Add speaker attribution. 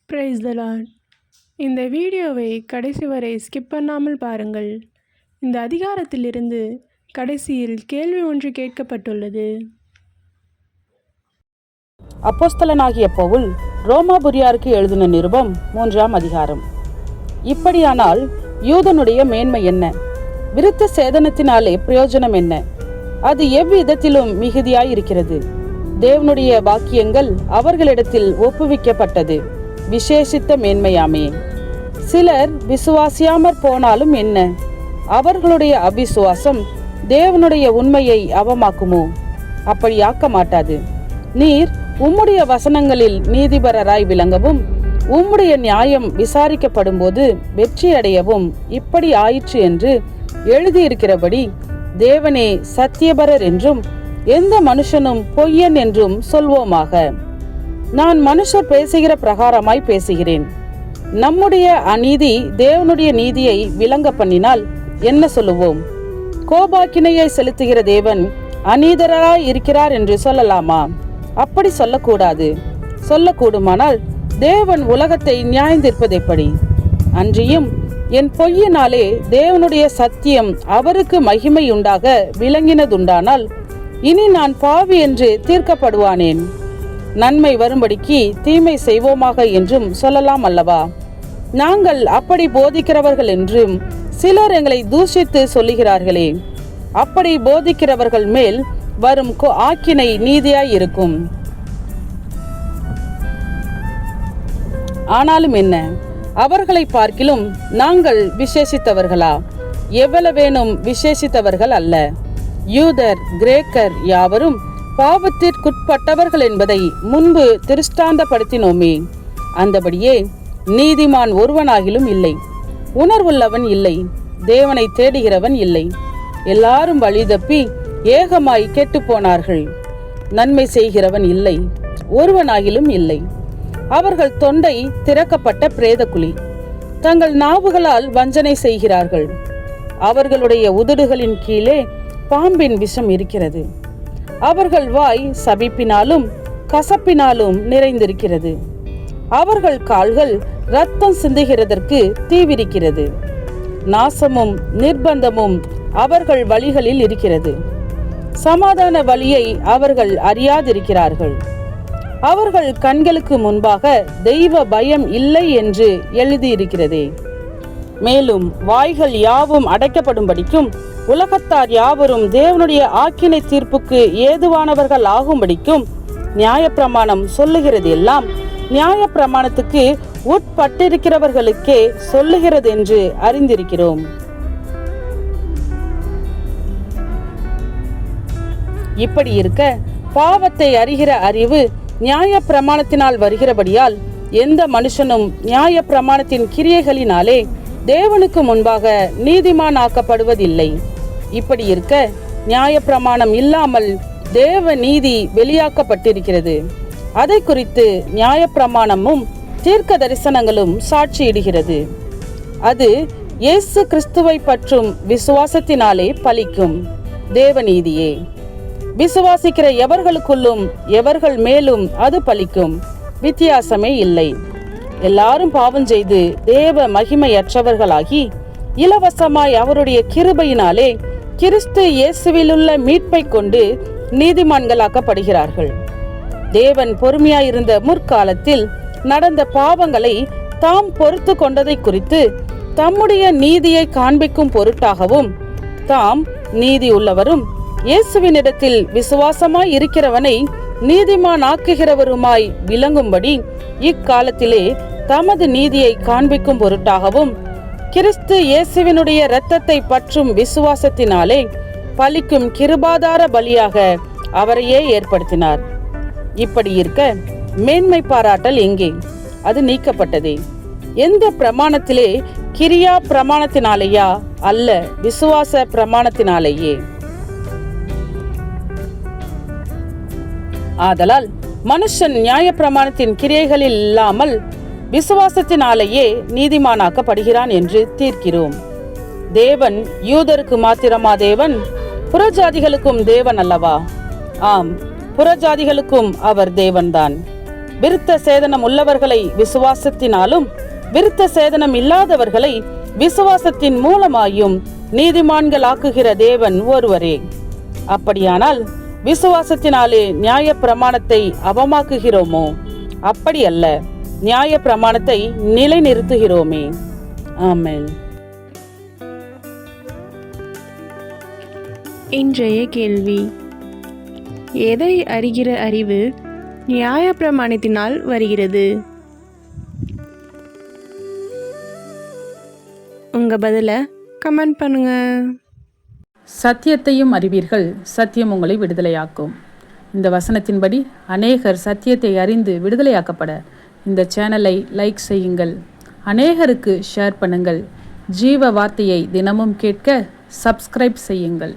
Speaker 1: Praise the Lord. இந்த வீடியோவை கடைசி வரை ஸ்கிப் பண்ணாமல் பாருங்கள். இந்த அதிகாரத்திலிருந்து கடைசியில் கேள்வி ஒன்று கேட்கப்பட்டுள்ளது.
Speaker 2: அப்போஸ்தலனாகிய பவுல் ரோமாபுரியாருக்கு எழுதின நிருபம் 3ஆம் அதிகாரம். இப்படியானால் யூதனுடைய மேன்மை என்ன? விருத்த சேதனத்தினாலே பிரயோஜனம் என்ன? அது எவ்விதத்திலும் மிகுதியாயிருக்கிறது. தேவனுடைய வாக்கியங்கள் அவர்களிடத்தில் ஒப்புவிக்கப்பட்டது, விசேஷித்த மேன்மையாமே. சிலர் விசுவாசியாமற் போனாலும் என்ன? அவர்களுடைய அவிசுவாசம் தேவனுடைய உண்மையை அவமாக்குமோ? அப்படியாக்க மாட்டாது. நீர் உம்முடைய வசனங்களில் நீதிபரராய் விளங்கவும் உம்முடைய நியாயம் விசாரிக்கப்படும் போது வெற்றியடையவும் இப்படி ஆயிற்று என்று எழுதியிருக்கிறபடி தேவனே சத்தியபரர் என்றும் எந்த மனுஷனும் பொய்யன் என்றும் சொல்வோமாக. நான் மனுஷர் பேசுகிற பிரகாரமாய் பேசுகிறேன். நம்முடைய அநீதி தேவனுடைய நீதியை விளங்க பண்ணினால் என்ன சொல்லுவோம்? கோபாக்கினையை செலுத்துகிற தேவன் அநீதராய் இருக்கிறார் என்று சொல்லலாமா? அப்படி சொல்லக்கூடாது. சொல்லக்கூடுமானால் தேவன் உலகத்தை நியாயந்தீர்ப்பது எப்படி? அன்றியும் என் பொய்யினாலே தேவனுடைய சத்தியம் அவருக்கு மகிமை உண்டாக விளங்கினதுண்டானால் இனி நான் பாவி என்று தீர்க்கப்படுவானேன்? நன்மை வரும்படிக்கு தீமை செய்வோமாக என்றும் சொல்லலாம் அல்லவா? நாங்கள் அப்படி போதிக்கிறவர்கள் என்றும் சிலர் எங்களை தூஷித்து சொல்லுகிறார்களே. அப்படி போதிக்கிறவர்கள் மேல் வரும் ஆக்கினை நீதியாய் இருக்கும். ஆனாலும் என்ன, அவர்களை பார்க்கிலும் நாங்கள் விசேஷித்தவர்களா? எவ்வளவேனும் விசேஷித்தவர்கள் அல்ல. யூதர் கிரேக்கர் யாவரும் பாவத்திற்குட்பட்டவர்கள் என்பதை முன்பு திருஷ்டாந்தப்படுத்தினோமே. அந்தபடியே நீதிமான் ஒருவனாகிலும் இல்லை, உணர்வுள்ளவன் இல்லை, தேவனை தேடுகிறவன் இல்லை. எல்லாரும் வழி தப்பி ஏகமாய் கெட்டு போனார்கள். நன்மை செய்கிறவன் இல்லை, ஒருவனாகிலும் இல்லை. அவர்கள் தொண்டை திறக்கப்பட்ட பிரேதக்குழி, தங்கள் நாவுகளால் வஞ்சனை செய்கிறார்கள். அவர்களுடைய உதடுகளின் கீழே பாம்பின் விஷம் இருக்கிறது. அவர்கள் வாய் சபிப்பினாலும் கசப்பினாலும் நிறைந்திருக்கிறது. அவர்கள் கால்கள் இரத்தம் சிந்துகிறதற்கு தீவிரிக்கிறது. நாசமும் நிர்பந்தமும் அவர்கள் வழிகளில் இருக்கிறது. சமாதான வழியை அவர்கள் அறியாதிருக்கிறார்கள். அவர்கள் கண்களுக்கு முன்பாக தெய்வ பயம் இல்லை என்று எழுதியிருக்கிறதே. மேலும் வாய்கள் யாவும் அடைக்கப்படும்படிக்கும் உலகத்தார் யாவரும் தேவனுடைய ஆக்கினை தீர்ப்புக்கு ஏதுவானவர்கள் ஆகும்படிக்கும் நியாயப்பிரமாணம் சொல்லுகிறது எல்லாம் நியாயப்பிரமாணத்துக்கு உட்பட்டிருக்கிறவர்களுக்கே சொல்லுகிறது என்று அறிந்திருக்கிறோம். இப்படி இருக்க பாவத்தை அறிகிற அறிவு நியாய பிரமாணத்தினால் வருகிறபடியால் எந்த மனுஷனும் நியாய பிரமாணத்தின் கிரியைகளினாலே தேவனுக்கு முன்பாக நீதிமான் ஆக்கப்படுவதில்லை. இப்படி இருக்க நியாய பிரமாணம் இல்லாமல் தேவ நீதி வெளியாக்கப்பட்டிருக்கிறது. அதை குறித்து நியாய பிரமாணமும் தீர்க்க தரிசனங்களும் சாட்சியிடுகிறது. அது இயேசு கிறிஸ்துவை பற்றும் விசுவாசத்தினாலே பலிக்கும் தேவநீதியே. விசுவாசிக்கிற எவர்களுக்குள்ளும் எவர்கள் மேலும் அது பலிக்கும், வித்தியாசமே இல்லை. எல்லாரும் பாவம் செய்து தேவ மகிமையற்றவர்களாகி இலவசமாய் அவருடைய கிருபையினாலே கிறிஸ்து இயேசுவிலுள்ள மீட்பை கொண்டு நீதிமான்களாக்கப்படுகிறார்கள். தேவன் பொறுமையாயிருந்த முற்காலத்தில் நடந்த பாவங்களை தாம் பொறுத்து கொண்டதை குறித்து தம்முடைய நீதியை காண்பிக்கும் பொருட்டாகவும் தாம் நீதி உள்ளவரும் இயேசுவினிடத்தில் விசுவாசமாய் இருக்கிறவனை நீதிமான் ஆக்குகிறவருமாய் விளங்கும்படி இக்காலத்திலே தமது நீதியை காண்பிக்கும் பொருட்டாகவும் கிறிஸ்து இயேசுவினுடைய இரத்தத்தை பற்றும் விசுவாசத்தினாலே பலிக்கும் கிருபாதார பலியாக அவரையே ஏற்படுத்தினார். இப்படி இருக்க மேன்மை பாராட்டல் எங்கே? அது நீக்கப்பட்டதே. எந்த பிரமாணத்திலே? கிரியா பிரமாணத்தினாலேயா? அல்ல, விசுவாச பிரமாணத்தினாலேயே. ஆதலால் மனுஷன் நியாய பிரமாணத்தின் கிரியைகளில் இல்லாமல் விசுவாசத்தினாலேயே நீதிமானாக்கப்படுகிறான் என்று தீர்க்கிறோம். தேவன் யூதருக்கு மாத்திரமா தேவன்? புறஜாதிகளுக்கும் தேவன் அல்லவா? ஆம், புறஜாதிகளுக்கும் அவர் தேவன்தான். விருத்த சேதனம் உள்ளவர்களை விசுவாசத்தினாலும் விருத்த சேதனம் இல்லாதவர்களை விசுவாசத்தின் மூலமாயும் நீதிமான்களாக்குகிற தேவன் ஒருவரே. அப்படியானால் விசுவாசத்தினாலே நியாய பிரமாணத்தை அவமாக்குகிறோமோ? அப்படி அல்ல, நியாய பிரமாணத்தை நிலைநிறுத்துகிறோமே. ஆமென்.
Speaker 1: இன்றைய கேள்வி: எதை அறிகிற அறிவு நியாய பிரமாணத்தினால் வருகிறது? உங்க பதிலை கமெண்ட் பண்ணுங்க.
Speaker 2: சத்தியத்தையும் அறிவீர்கள், சத்தியம் உங்களை விடுதலையாக்கும். இந்த வசனத்தின்படி அநேகர் சத்தியத்தை அறிந்து விடுதலையாக்கப்பட இந்த சேனலை லைக் செய்யுங்கள், அநேகருக்கு ஷேர் பண்ணுங்கள். ஜீவ வார்த்தையை தினமும் கேட்க சப்ஸ்கிரைப் செய்யுங்கள்.